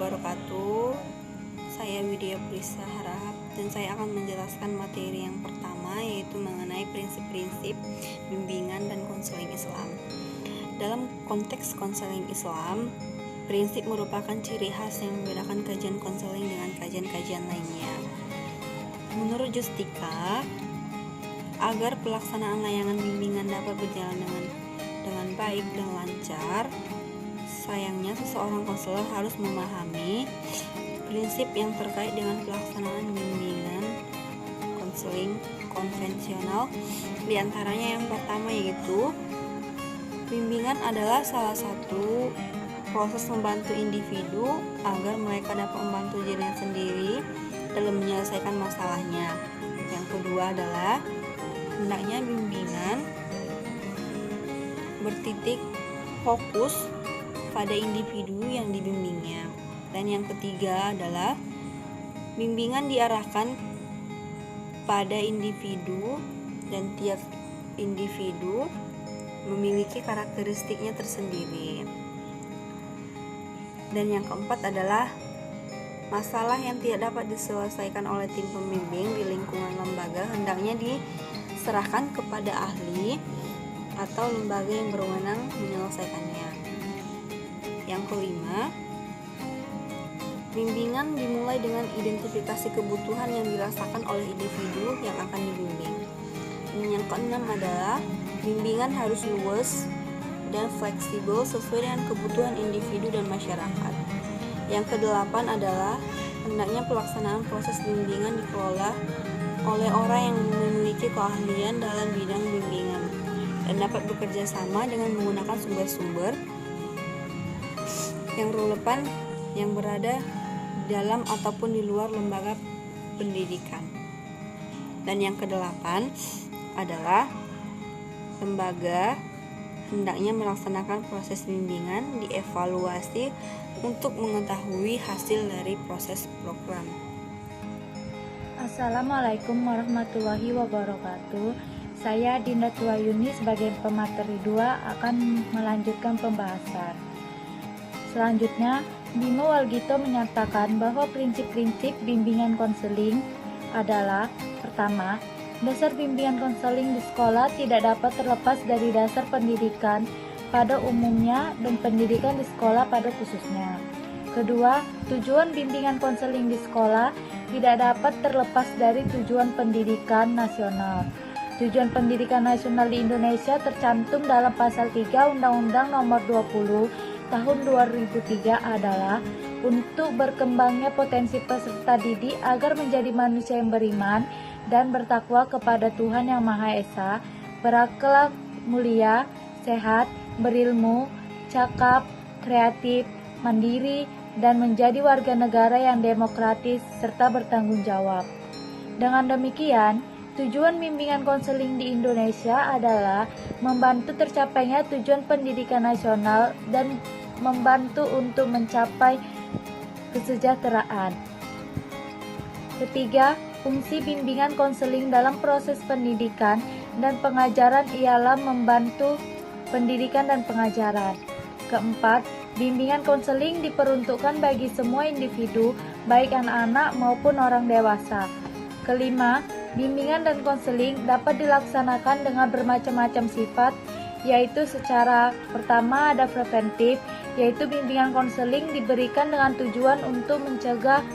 wabarakatuh. Saya Widya Prisa Harahap dan saya akan menjelaskan materi yang pertama, yaitu mengenai prinsip-prinsip bimbingan dan konseling Islam. Dalam konteks konseling Islam, prinsip merupakan ciri khas yang membedakan kajian konseling dengan kajian-kajian lainnya. Menurut Justika, agar pelaksanaan layanan bimbingan dapat berjalan dengan baik dan lancar, sayangnya seseorang konselor harus memahami prinsip yang terkait dengan pelaksanaan bimbingan konseling konvensional. Di antaranya yang pertama yaitu bimbingan adalah salah satu proses membantu individu agar mereka dapat membantu dirinya sendiri dalam menyelesaikan masalahnya. Yang kedua adalah hendaknya bimbingan bertitik fokus pada individu yang dibimbingnya. Dan yang ketiga adalah bimbingan diarahkan pada individu dan tiap individu memiliki karakteristiknya tersendiri. Dan yang keempat adalah masalah yang tidak dapat diselesaikan oleh tim pembimbing di lingkungan lembaga hendaknya diserahkan kepada ahli atau lembaga yang berwenang menyelesaikannya. Yang kelima, bimbingan dimulai dengan identifikasi kebutuhan yang dirasakan oleh individu yang akan dibimbing. Dan yang keenam adalah bimbingan harus luas dan fleksibel sesuai dengan kebutuhan individu dan masyarakat. Yang kedelapan adalah hendaknya pelaksanaan proses bimbingan dikelola oleh orang yang memiliki keahlian dalam bidang bimbingan dan dapat bekerja sama dengan menggunakan sumber-sumber yang relevan yang berada dalam ataupun di luar lembaga pendidikan. Dan yang kedelapan adalah lembaga hendaknya melaksanakan proses bimbingan dievaluasi untuk mengetahui hasil dari proses program. Assalamualaikum warahmatullahi wabarakatuh. Saya Dinda Tuayuni sebagai pemateri 2 akan melanjutkan pembahasan. Selanjutnya, Bimo Walgito menyatakan bahwa prinsip-prinsip bimbingan konseling adalah: pertama, dasar bimbingan konseling di sekolah tidak dapat terlepas dari dasar pendidikan pada umumnya dan pendidikan di sekolah pada khususnya. Kedua, tujuan bimbingan konseling di sekolah tidak dapat terlepas dari tujuan pendidikan nasional. Tujuan pendidikan nasional di Indonesia tercantum dalam pasal 3 Undang-Undang Nomor 20 Tahun 2003 adalah untuk berkembangnya potensi peserta didik agar menjadi manusia yang beriman dan bertakwa kepada Tuhan Yang Maha Esa, berakhlak mulia, sehat, berilmu, cakap, kreatif, mandiri, dan menjadi warga negara yang demokratis serta bertanggung jawab. Dengan demikian, tujuan bimbingan konseling di Indonesia adalah membantu tercapainya tujuan pendidikan nasional dan membantu untuk mencapai kesejahteraan. Ketiga, fungsi bimbingan konseling dalam proses pendidikan dan pengajaran ialah membantu pendidikan dan pengajaran. Keempat, bimbingan konseling diperuntukkan bagi semua individu, baik anak-anak maupun orang dewasa. Kelima, bimbingan dan konseling dapat dilaksanakan dengan bermacam-macam sifat, yaitu secara pertama ada preventif, yaitu bimbingan konseling diberikan dengan tujuan untuk mencegah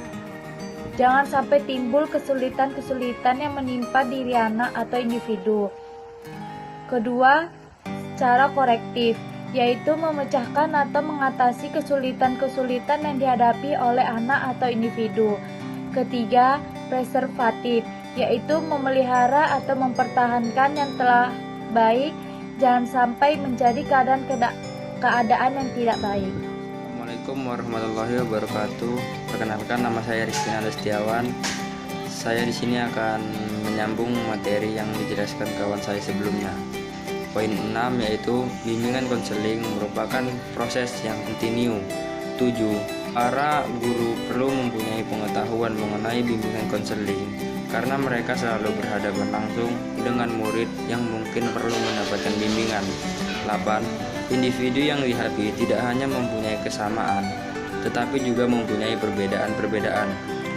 jangan sampai timbul kesulitan-kesulitan yang menimpa diri anak atau individu. Kedua, secara korektif, yaitu memecahkan atau mengatasi kesulitan-kesulitan yang dihadapi oleh anak atau individu. Ketiga, preservatif, yaitu memelihara atau mempertahankan yang telah baik, jangan sampai menjadi keadaan yang tidak baik. Assalamualaikum warahmatullahi wabarakatuh. Perkenalkan, nama saya Rizky Setiawan. Saya di sini akan menyambung materi yang dijelaskan kawan saya sebelumnya. Poin 6 yaitu bimbingan konseling merupakan proses yang kontinu. 7. Para guru perlu mempunyai pengetahuan mengenai bimbingan konseling karena mereka selalu berhadapan langsung dengan murid yang mungkin perlu mendapatkan bimbingan. 8. Individu yang dihadapi tidak hanya mempunyai kesamaan, tetapi juga mempunyai perbedaan-perbedaan.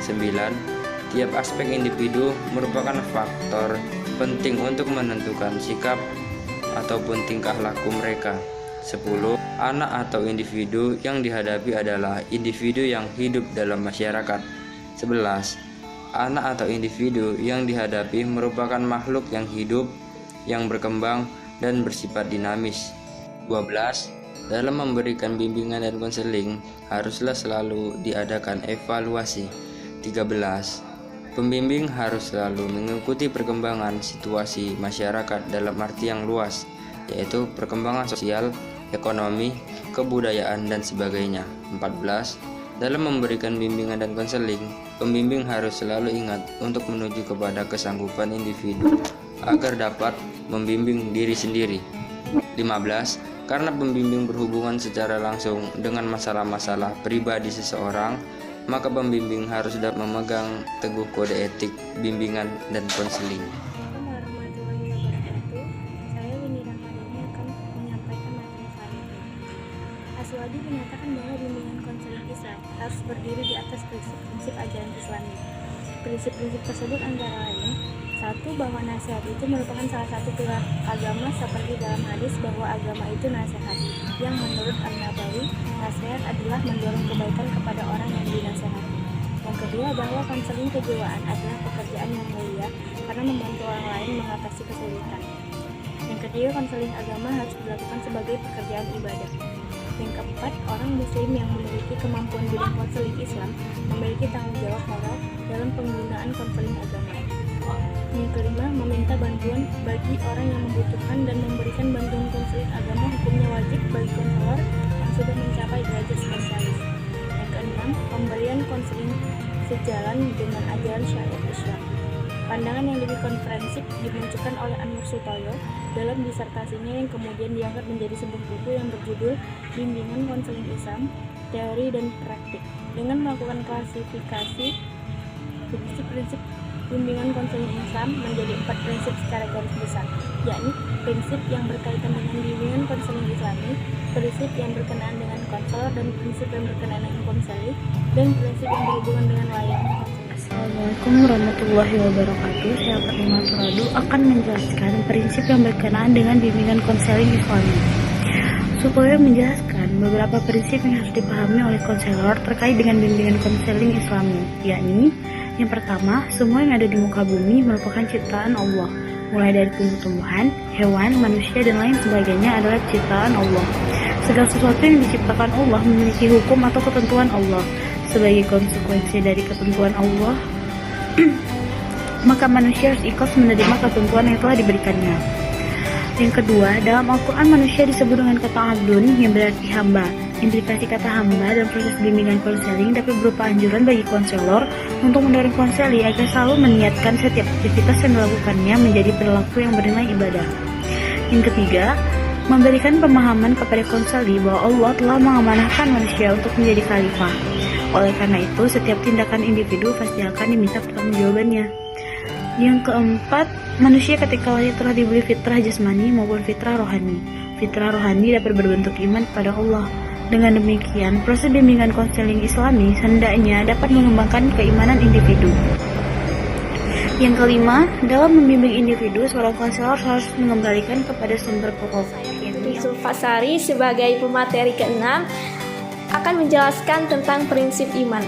9. Tiap aspek individu merupakan faktor penting untuk menentukan sikap ataupun tingkah laku mereka. 10. Anak atau individu yang dihadapi adalah individu yang hidup dalam masyarakat. 11. Anak atau individu yang dihadapi merupakan makhluk yang hidup, yang berkembang, dan bersifat dinamis. 12. Dalam memberikan bimbingan dan konseling, haruslah selalu diadakan evaluasi. 13. Pembimbing harus selalu mengikuti perkembangan situasi masyarakat dalam arti yang luas, yaitu perkembangan sosial, ekonomi, kebudayaan, dan sebagainya. 14. Dalam memberikan bimbingan dan konseling, pembimbing harus selalu ingat untuk menuju kepada kesanggupan individu agar dapat membimbing diri sendiri. 15. Karena pembimbing berhubungan secara langsung dengan masalah-masalah pribadi seseorang, maka pembimbing harus dapat memegang teguh kode etik bimbingan dan konseling. Aswadi menyatakan bahwa bimbingan konseling Islam harus berdiri di atas prinsip-prinsip ajaran Islami. Prinsip-prinsip tersebut antara lain: 1. Bahwa nasihat itu merupakan salah satu pilar agama, seperti dalam hadis bahwa agama itu nasihat, yang menurut An-Nabawi, nasihat adalah mendorong kebaikan kepada orang yang dinasihati. Yang kedua, bahwa konseling kejiwaan adalah pekerjaan yang mulia karena membantu orang lain mengatasi kesulitan. Yang ketiga, konseling agama harus dilakukan sebagai pekerjaan ibadah. Yang keempat, orang muslim yang memiliki kemampuan bidang konseling Islam memiliki tanggung jawab moral dalam penggunaan konseling agama. Yang kelima, meminta bantuan bagi orang yang membutuhkan dan memberikan bantuan konseling agama hukumnya wajib bagi konselor yang sudah mencapai derajat spesialis. Yang keenam, pemberian konseling sejalan dengan ajaran syariat Islam. Pandangan yang lebih komprehensif dimunculkan oleh Anwar Sutoyo dalam disertasinya yang kemudian diangkat menjadi sebuah buku yang berjudul Bimbingan Konseling Islam, Teori dan Praktik. Dengan melakukan klasifikasi prinsip-prinsip bimbingan konseling Islam menjadi 4 prinsip secara garis besar, yakni prinsip yang berkaitan dengan bimbingan konseling Islami, prinsip yang berkenaan dengan konselor dan prinsip yang berkenaan dengan konseling, dan prinsip yang berhubungan dengan layanan konseling. Assalamualaikum warahmatullahi wabarakatuh. Saya Fatimah Turadu akan menjelaskan prinsip yang berkenaan dengan bimbingan konseling Islami. Sutoyo menjelaskan beberapa prinsip yang harus dipahami oleh konselor terkait dengan bimbingan konseling Islami, yakni yang pertama, semua yang ada di muka bumi merupakan ciptaan Allah. Mulai dari tumbuh-tumbuhan, hewan, manusia, dan lain sebagainya adalah ciptaan Allah. Segala sesuatu yang diciptakan Allah memiliki hukum atau ketentuan Allah. Sebagai konsekuensi dari ketentuan Allah, maka manusia harus ikhlas menerima ketentuan yang telah diberikannya. Yang kedua, dalam Al-Quran manusia disebut dengan kata abdun yang berarti hamba. Implikasi kata hamba dalam proses bimbingan konseling dapat berupa anjuran bagi konselor untuk mendorong konseli agar selalu meniatkan setiap aktivitas yang dilakukannya menjadi perilaku yang bernilai ibadah. Yang ketiga, memberikan pemahaman kepada konseli bahwa Allah telah mengamanahkan manusia untuk menjadi khalifah. Oleh karena itu, setiap tindakan individu pasti akan diminta pertanggungjawabannya. Yang keempat, manusia ketika lahir telah diberi fitrah jasmani maupun fitrah rohani. Fitrah rohani dapat berbentuk iman kepada Allah. Dengan demikian, proses bimbingan konseling Islami hendaknya dapat mengembangkan keimanan individu. Yang kelima, dalam membimbing individu, seorang konselor harus mengembalikan kepada sumber pokok. Yusuf Fasari sebagai pemateri ke-6 akan menjelaskan tentang prinsip iman.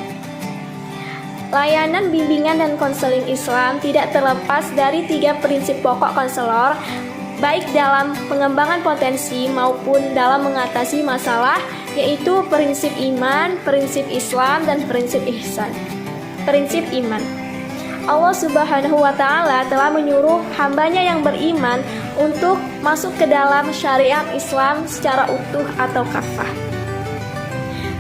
Layanan bimbingan dan konseling Islam tidak terlepas dari 3 prinsip pokok konselor, baik dalam pengembangan potensi maupun dalam mengatasi masalah, yaitu prinsip iman, prinsip Islam, dan prinsip ihsan. Prinsip iman. Allah Subhanahu wa Ta'ala telah menyuruh hambanya yang beriman untuk masuk ke dalam syariat Islam secara utuh atau kafah.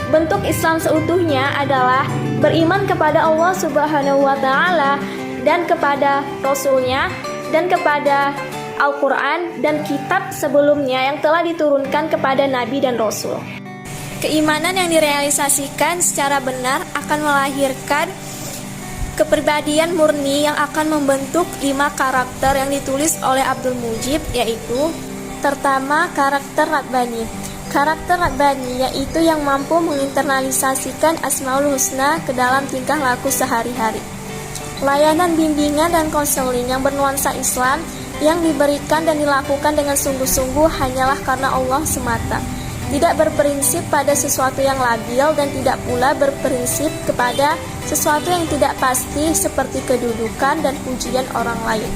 Bentuk Islam seutuhnya adalah beriman kepada Allah Subhanahu wa Ta'ala dan kepada Rasul-Nya dan kepada Al-Quran dan kitab sebelumnya yang telah diturunkan kepada Nabi dan Rasul. Keimanan yang direalisasikan secara benar akan melahirkan kepribadian murni yang akan membentuk 5 karakter yang ditulis oleh Abdul Mujib, yaitu pertama, karakter Rabbani. Karakter Rabbani yaitu yang mampu menginternalisasikan Asmaul Husna ke dalam tingkah laku sehari-hari. Layanan bimbingan dan konseling yang bernuansa Islam yang diberikan dan dilakukan dengan sungguh-sungguh hanyalah karena Allah semata. Tidak berprinsip pada sesuatu yang labil dan tidak pula berprinsip kepada sesuatu yang tidak pasti seperti kedudukan dan pujian orang lain.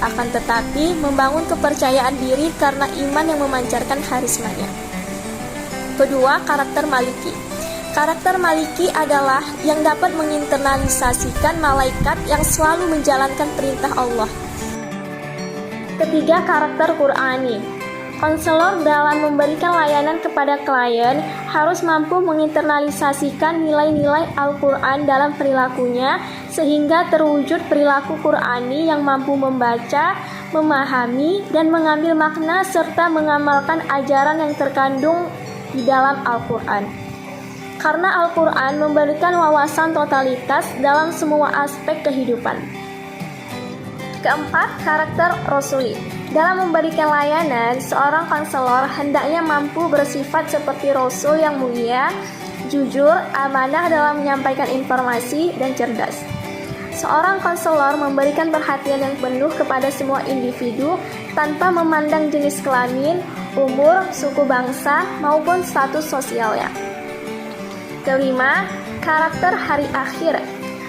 Akan tetapi membangun kepercayaan diri karena iman yang memancarkan harismanya. Kedua, karakter Maliki. Karakter Maliki adalah yang dapat menginternalisasikan malaikat yang selalu menjalankan perintah Allah. Ketiga, karakter Qur'ani. Konselor dalam memberikan layanan kepada klien harus mampu menginternalisasikan nilai-nilai Al-Quran dalam perilakunya sehingga terwujud perilaku Qur'ani yang mampu membaca, memahami, dan mengambil makna serta mengamalkan ajaran yang terkandung di dalam Al-Quran. Karena Al-Quran memberikan wawasan totalitas dalam semua aspek kehidupan. Keempat, karakter Rasuli. Dalam memberikan layanan, seorang konselor hendaknya mampu bersifat seperti Rasul yang mulia, jujur, amanah dalam menyampaikan informasi, dan cerdas. Seorang konselor memberikan perhatian yang penuh kepada semua individu tanpa memandang jenis kelamin, umur, suku bangsa, maupun status sosialnya. Kelima, karakter hari akhir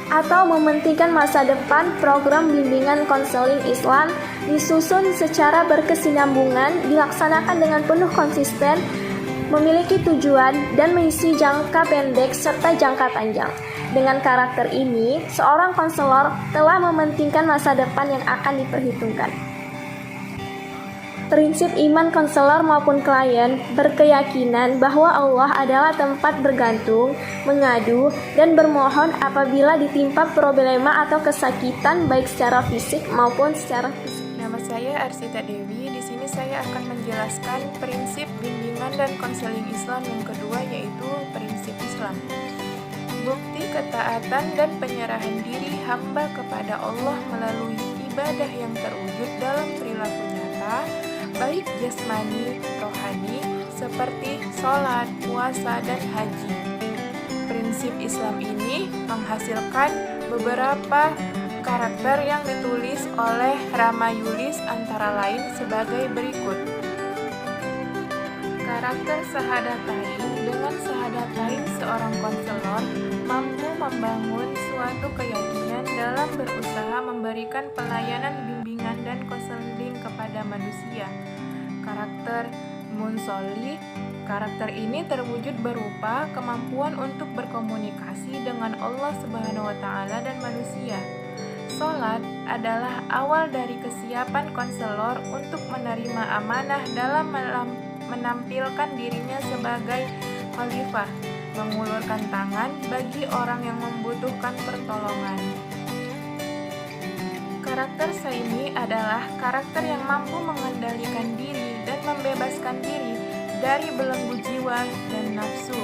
atau mementingkan masa depan. Program bimbingan konseling Islam disusun secara berkesinambungan, dilaksanakan dengan penuh konsisten, memiliki tujuan dan mengisi jangka pendek serta jangka panjang. Dengan karakter ini, seorang konselor telah mementingkan masa depan yang akan diperhitungkan. Prinsip iman konselor maupun klien berkeyakinan bahwa Allah adalah tempat bergantung, mengadu, dan bermohon apabila ditimpa problema atau kesakitan baik secara fisik maupun secara fisik. Nama saya Arsita Dewi. Di sini saya akan menjelaskan prinsip bimbingan dan konseling Islam yang kedua, yaitu prinsip Islam. Bukti ketaatan dan penyerahan diri hamba kepada Allah melalui ibadah yang terwujud dalam perilaku nyata, baik jasmani, rohani, seperti sholat, puasa, dan haji. Prinsip Islam ini menghasilkan beberapa karakter yang ditulis oleh Ramayulis antara lain sebagai berikut. Karakter Sahadatain. Dengan Sahadatain, seorang konselor mampu membangun suatu keyakinan dalam berusaha memberikan pelayanan bimbingan dan konseling kepada manusia. Karakter Munsoli. Karakter ini terwujud berupa kemampuan untuk berkomunikasi dengan Allah Subhanahu wa Ta'ala dan manusia. Salat adalah awal dari kesiapan konselor untuk menerima amanah dalam menampilkan dirinya sebagai khalifah, mengulurkan tangan bagi orang yang membutuhkan pertolongan. Karakter Saimi adalah karakter yang mampu mengendalikan diri dan membebaskan diri dari belenggu jiwa dan nafsu.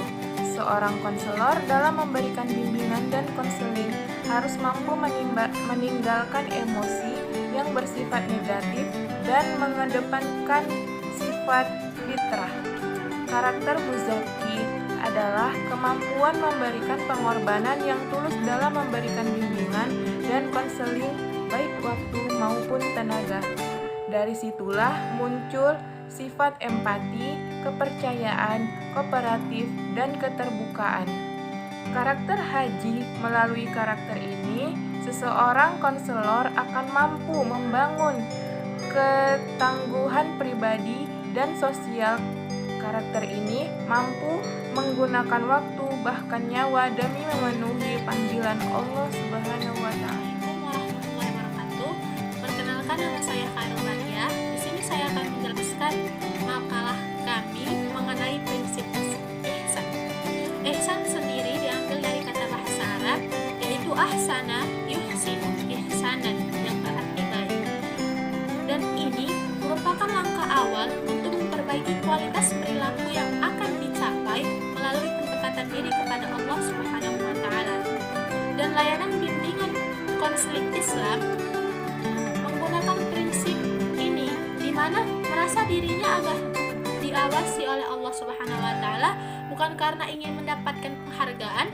Seorang konselor dalam memberikan bimbingan dan konseling harus mampu meninggalkan emosi yang bersifat negatif dan mengedepankan sifat fitrah. Karakter Muzaki adalah kemampuan memberikan pengorbanan yang tulus dalam memberikan bimbingan dan konseling baik waktu maupun tenaga. Dari situlah muncul sifat empati, kepercayaan, kooperatif, dan keterbukaan. Karakter Haji. Melalui karakter ini, seseorang konselor akan mampu membangun ketangguhan pribadi dan sosial. Karakter ini mampu menggunakan waktu bahkan nyawa demi memenuhi panggilan Allah Subhanahu wa Ta'ala. Assalamualaikum warahmatullahi wabarakatuh. Perkenalkan, nama saya Khairul Nadia. Di sini saya akan menjelaskan makalah kami mengenai prinsip ihsan. Ihsan sendiri diambil dari kata bahasa Arab, yaitu ahsana yuhsinu ihsanan, yang berarti baik. Dan ini merupakan langkah awal untuk memperbaiki kualitas perilaku yang akan dicapai melalui pendekatan diri kepada Allah Subhanahu wa Ta'ala. Dan layanan bimbingan konseling Islam menggunakan prinsip ini, di mana merasa dirinya agak diawasi oleh Allah Subhanahu wa taala bukan karena ingin mendapatkan penghargaan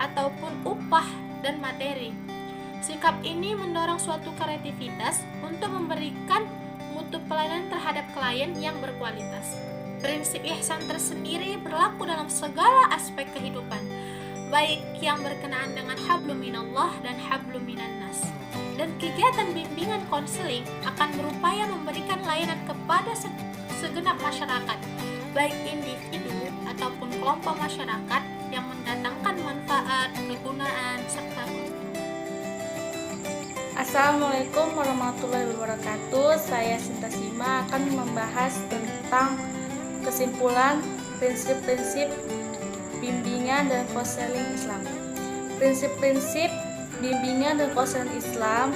ataupun upah dan materi. Sikap ini mendorong suatu kreativitas untuk memberikan mutu pelayanan terhadap klien yang berkualitas. Prinsip ihsan tersendiri berlaku dalam segala aspek kehidupan, baik yang berkenaan dengan hablum minallah dan hablum minannas. Dan kegiatan bimbingan konseling akan berupaya memberikan layanan kepada segenap masyarakat, baik individu ataupun kelompok masyarakat yang mendatangkan manfaat, kegunaan, serta Assalamualaikum warahmatullahi wabarakatuh. Saya Sinta Sima akan membahas tentang kesimpulan prinsip-prinsip bimbingan dan konseling Islam. Prinsip-prinsip bimbingan dan konseling Islam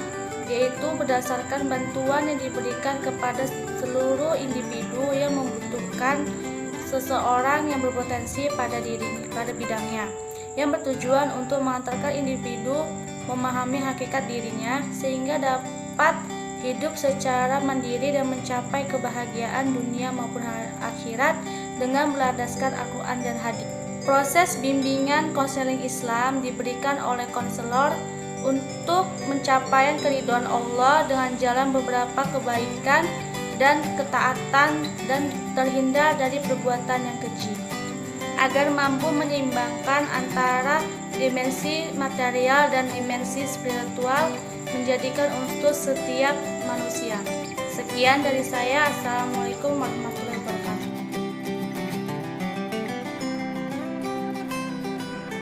yaitu berdasarkan bantuan yang diberikan kepada seluruh individu yang membutuhkan seseorang yang berpotensi pada bidangnya, yang bertujuan untuk mengantarkan individu memahami hakikat dirinya sehingga dapat hidup secara mandiri dan mencapai kebahagiaan dunia maupun akhirat dengan berlandaskan Al-Quran dan hadis. Proses bimbingan konseling Islam diberikan oleh konselor untuk mencapai keridhaan Allah dengan jalan beberapa kebaikan dan ketaatan dan terhindar dari perbuatan yang keji, agar mampu menyeimbangkan antara dimensi material dan dimensi spiritual, menjadikan untuk setiap manusia. Sekian dari saya. Assalamualaikum warahmatullahi wabarakatuh.